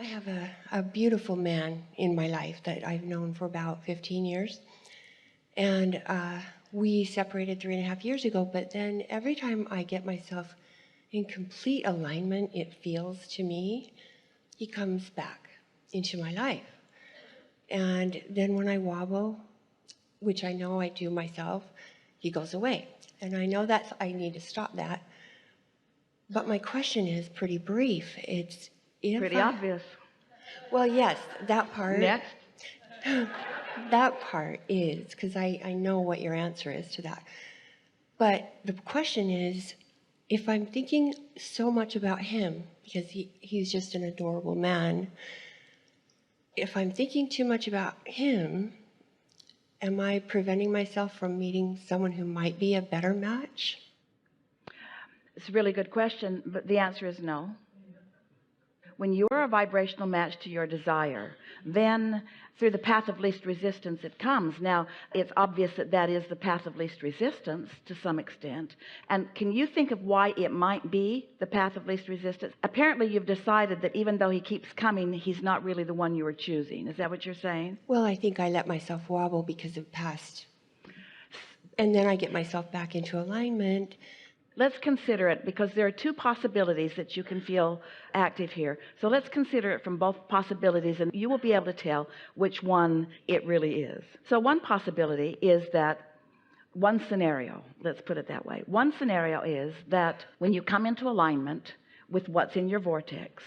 I have a beautiful man in my life that I've known for about 15 years. And we separated 3.5 years ago, but then every time I get myself in complete alignment, it feels to me, he comes back into my life. And then when I wobble, which I know I do myself, he goes away. And I know that I need to stop that. But my question is pretty brief. It's if Pretty obvious. Well, yes, that part. Next. That part is, because I know what your answer is to that. But the question is, if I'm thinking so much about him, because he's just an adorable man, if I'm thinking too much about him, am I preventing myself from meeting someone who might be a better match? It's a really good question, but the answer is no. When you're a vibrational match to your desire, then through the path of least resistance it comes. Now, it's obvious that that is the path of least resistance to some extent. And can you think of why it might be the path of least resistance? Apparently you've decided that even though he keeps coming, he's not really the one you were choosing. Is that what you're saying? Well, I think I let myself wobble because of past. And then I get myself back into alignment. Let's consider it, because there are two possibilities that you can feel active here. So let's consider it from both possibilities, and you will be able to tell which one it really is. So one possibility is that, one scenario, let's put it that way. One scenario is that when you come into alignment with what's in your vortex,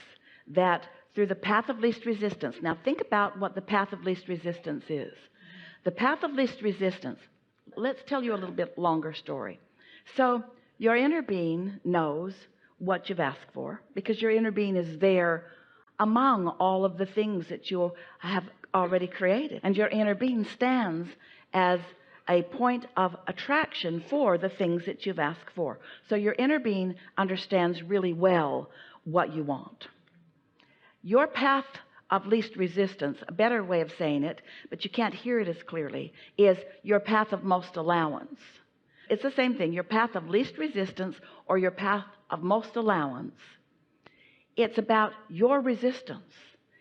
that through the path of least resistance. Now think about what the path of least resistance is. The path of least resistance, let's tell you a little bit longer story. So your inner being knows what you've asked for, because your inner being is there among all of the things that you have already created, and your inner being stands as a point of attraction for the things that you've asked for. So your inner being understands really well what you want. Your path of least resistance, a better way of saying it, but you can't hear it as clearly, is your path of most allowance. It's the same thing, your path of least resistance or your path of most allowance. It's about your resistance.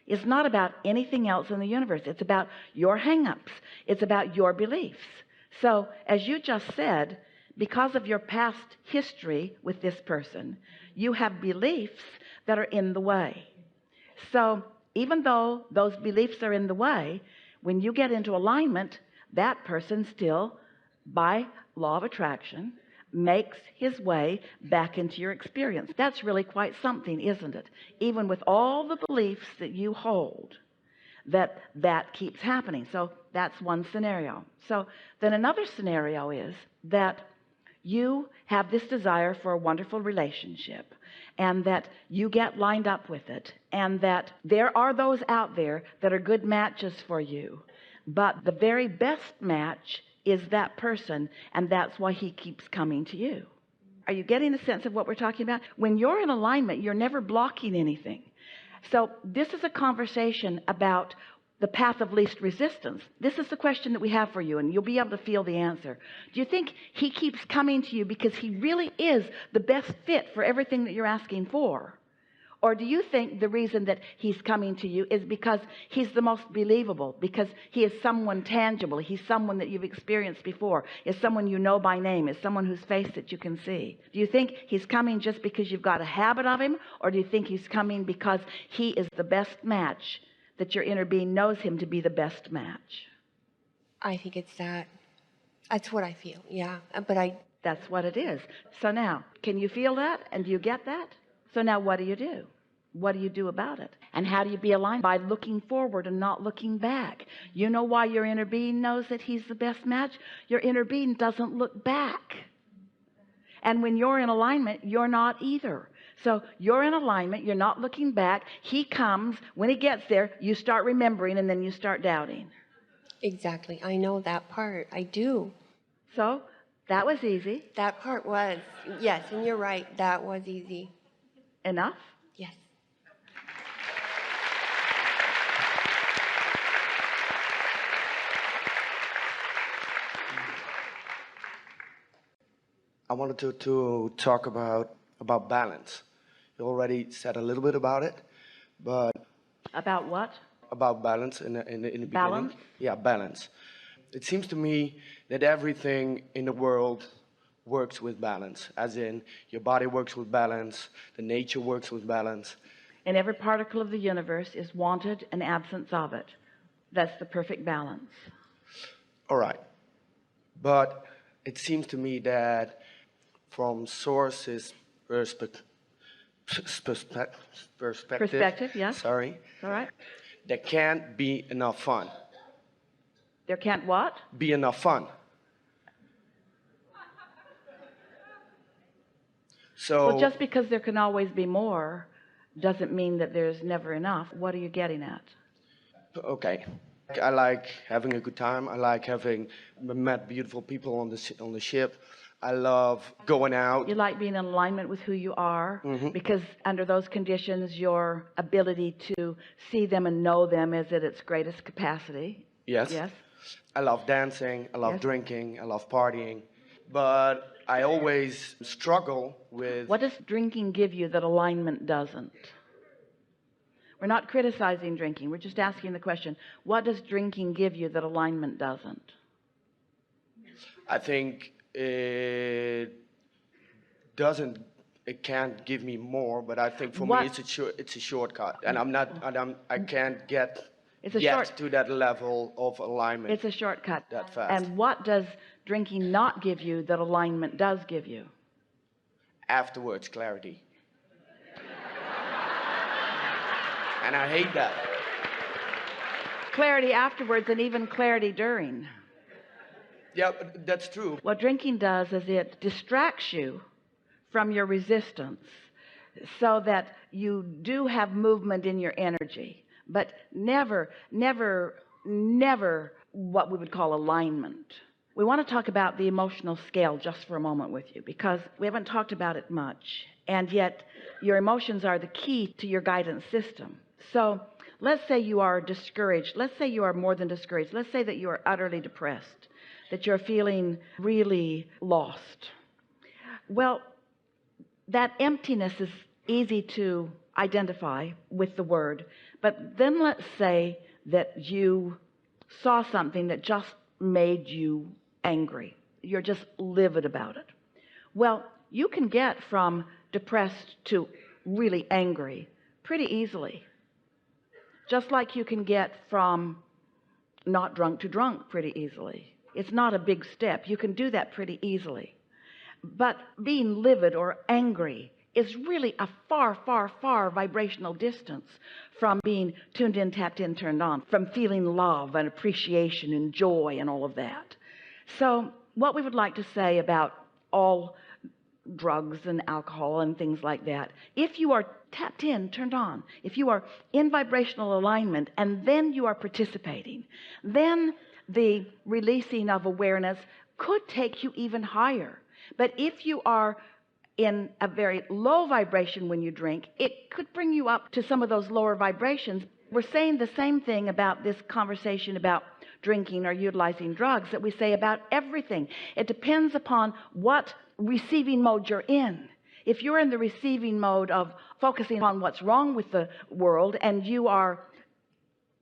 It's not about anything else in the universe. It's about your hang-ups. It's about your beliefs. So as you just said, because of your past history with this person, you have beliefs that are in the way. So even though those beliefs are in the way, when you get into alignment, that person still, by law of attraction, makes his way back into your experience. That's really quite something, isn't it? Even with all the beliefs that you hold, that keeps happening. So that's one scenario. So then another scenario is that you have this desire for a wonderful relationship, and that you get lined up with it, and that there are those out there that are good matches for you, but the very best match is that person, and that's why he keeps coming to you. Are you getting a sense of what we're talking about? When you're in alignment, you're never blocking anything. So this is a conversation about the path of least resistance. This is the question that we have for you, and you'll be able to feel the answer. Do you think he keeps coming to you because he really is the best fit for everything that you're asking for? Or do you think the reason that he's coming to you is because he's the most believable, because he is someone tangible, he's someone that you've experienced before, is someone you know by name, is someone whose face that you can see? Do you think he's coming just because you've got a habit of him, or do you think he's coming because he is the best match, that your inner being knows him to be the best match? I think it's that. That's what I feel, yeah. But that's what it is. So now, can you feel that? And do you get that? So now what do you do? What do you do about it? And how do you be aligned? By looking forward and not looking back. You know why your inner being knows that he's the best match? Your inner being doesn't look back. And when you're in alignment, you're not either. So you're in alignment, you're not looking back. He comes, when he gets there, you start remembering, and then you start doubting. Exactly. I know that part. I do. So that was easy. That part was, yes, and you're right. That was easy. Enough? Yes. I wanted to talk about balance. You already said a little bit about it, but About what? about balance in the beginning. Balance? Yeah, balance. It seems to me that everything in the world works with balance, as in your body works with balance, the nature works with balance. And every particle of the universe is wanted and absence of it. That's the perfect balance. All right. But it seems to me that from sources perspective, Yes. sorry, All right. there can't be enough fun. There can't what? Be enough fun. So Well, just because there can always be more doesn't mean that there's never enough. What are you getting at? okay, I like having a good time. I like having met beautiful people on the ship. I love going out. You like being in alignment with who you are, because under those conditions your ability to see them and know them is at its greatest capacity. Yes. Yes. I love dancing. I love Yes. drinking. I love partying. But I always struggle with. What does drinking give you that alignment doesn't? We're not criticizing drinking. We're just asking the question, what does drinking give you that alignment doesn't? I think it can't give me more, but I think for me it's a shortcut, and I can't get to that level of alignment. It's a shortcut. That fast. And what does drinking not give you that alignment does give you? Afterwards, clarity. And I hate that. Clarity afterwards and even clarity during. Yeah, but that's true. What drinking does is it distracts you from your resistance so that you do have movement in your energy, but never what we would call alignment. We want to talk about the emotional scale just for a moment with you, because we haven't talked about it much, and yet your emotions are the key to your guidance system. So let's say you are discouraged. Let's say you are more than discouraged. Let's say that you are utterly depressed, that you're feeling really lost. Well, that emptiness is easy to identify with the word, but then let's say that you saw something that just made you angry. You're just livid about it. Well, you can get from depressed to really angry pretty easily, just like you can get from not drunk to drunk pretty easily. It's not a big step. You can do that pretty easily. But being livid or angry is really a far vibrational distance from being tuned in, tapped in, turned on, from feeling love and appreciation and joy and all of that. So what we would like to say about all drugs and alcohol and things like that, if you are tapped in, turned on, if you are in vibrational alignment and then you are participating, then the releasing of awareness could take you even higher. But if you are in a very low vibration when you drink, it could bring you up to some of those lower vibrations. We're saying the same thing about this conversation about drinking or utilizing drugs that we say about everything. It depends upon what receiving mode you're in. If you're in the receiving mode of focusing on what's wrong with the world, and you are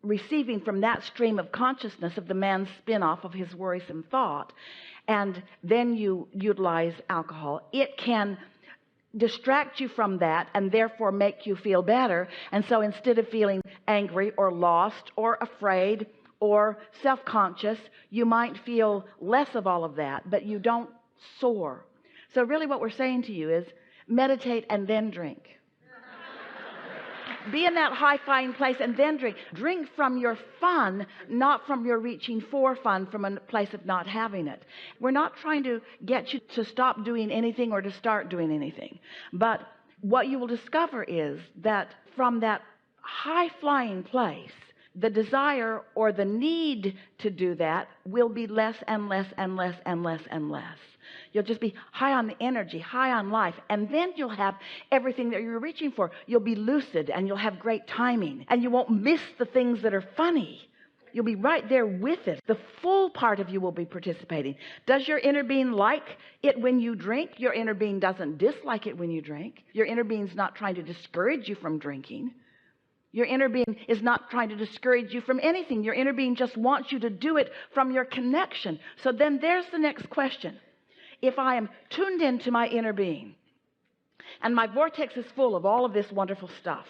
receiving from that stream of consciousness of the man's spin-off of his worrisome thought, and then you utilize alcohol, it can distract you from that and therefore make you feel better. And so instead of feeling angry or lost or afraid or self-conscious, you might feel less of all of that, but you don't soar. So really what we're saying to you is meditate and then drink. Be in that high-flying place and then drink. Drink from your fun, not from your reaching for fun from a place of not having it. We're not trying to get you to stop doing anything or to start doing anything. But what you will discover is that from that high-flying place, the desire or the need to do that will be less and less and less and less and less. You'll just be high on the energy, high on life, and then you'll have everything that you're reaching for. You'll be lucid and you'll have great timing, and you won't miss the things that are funny. You'll be right there with it. The full part of you will be participating. Does your inner being like it when you drink? Your inner being doesn't dislike it when you drink. Your inner being's not trying to discourage you from drinking. Your inner being is not trying to discourage you from anything. Your inner being just wants you to do it from your connection. So then there's the next question. If I am tuned into my inner being and my vortex is full of all of this wonderful stuff,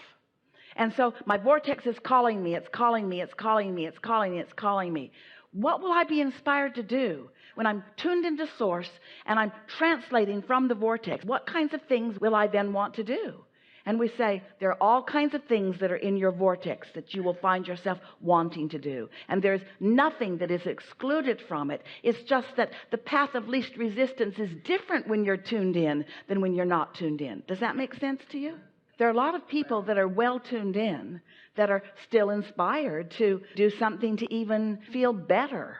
and so my vortex is calling me, it's calling me, it's calling me, it's calling me, it's calling me, what will I be inspired to do when I'm tuned into source and I'm translating from the vortex? What kinds of things will I then want to do? And we say there are all kinds of things that are in your vortex that you will find yourself wanting to do, and there's nothing that is excluded from it. It's just that the path of least resistance is different when you're tuned in than when you're not tuned in. Does that make sense to you? There are a lot of people that are well tuned in that are still inspired to do something to even feel better.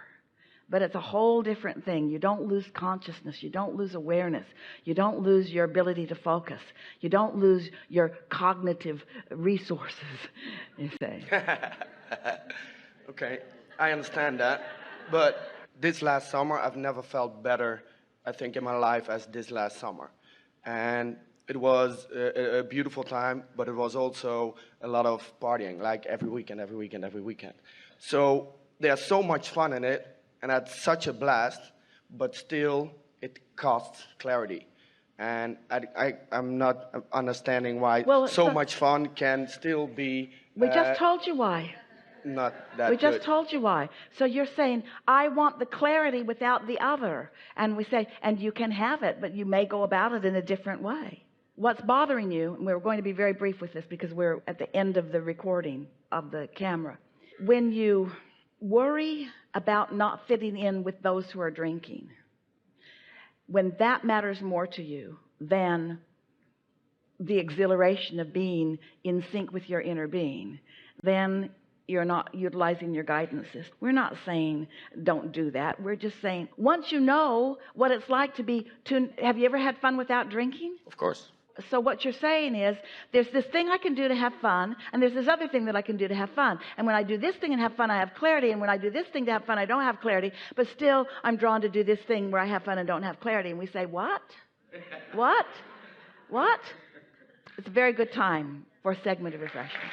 But it's a whole different thing. You don't lose consciousness. You don't lose awareness. You don't lose your ability to focus. You don't lose your cognitive resources, you say. Okay, I understand that. But this last summer, I've never felt better, I think, in my life as this last summer. And it was a beautiful time, but it was also a lot of partying, like every weekend. So there's so much fun in it, and I had such a blast, but still it costs clarity. And I'm not understanding why so much fun can still be we just told you why. Not that We just good. told you why. So you're saying, I want the clarity without the other. And we say, and you can have it, but you may go about it in a different way. What's bothering you, and we're going to be very brief with this because we're at the end of the recording of the camera. When you worry about not fitting in with those who are drinking, when that matters more to you than the exhilaration of being in sync with your inner being, then you're not utilizing your guidance system. We're not saying don't do that. We're just saying once you know what it's like to be tuned. Have you ever had fun without drinking? Of course. So what you're saying is there's this thing I can do to have fun, and there's this other thing that I can do to have fun. And when I do this thing and have fun, I have clarity. And when I do this thing to have fun, I don't have clarity. But still, I'm drawn to do this thing where I have fun and don't have clarity. And we say, what? What? What? It's a very good time for a segment of refreshment.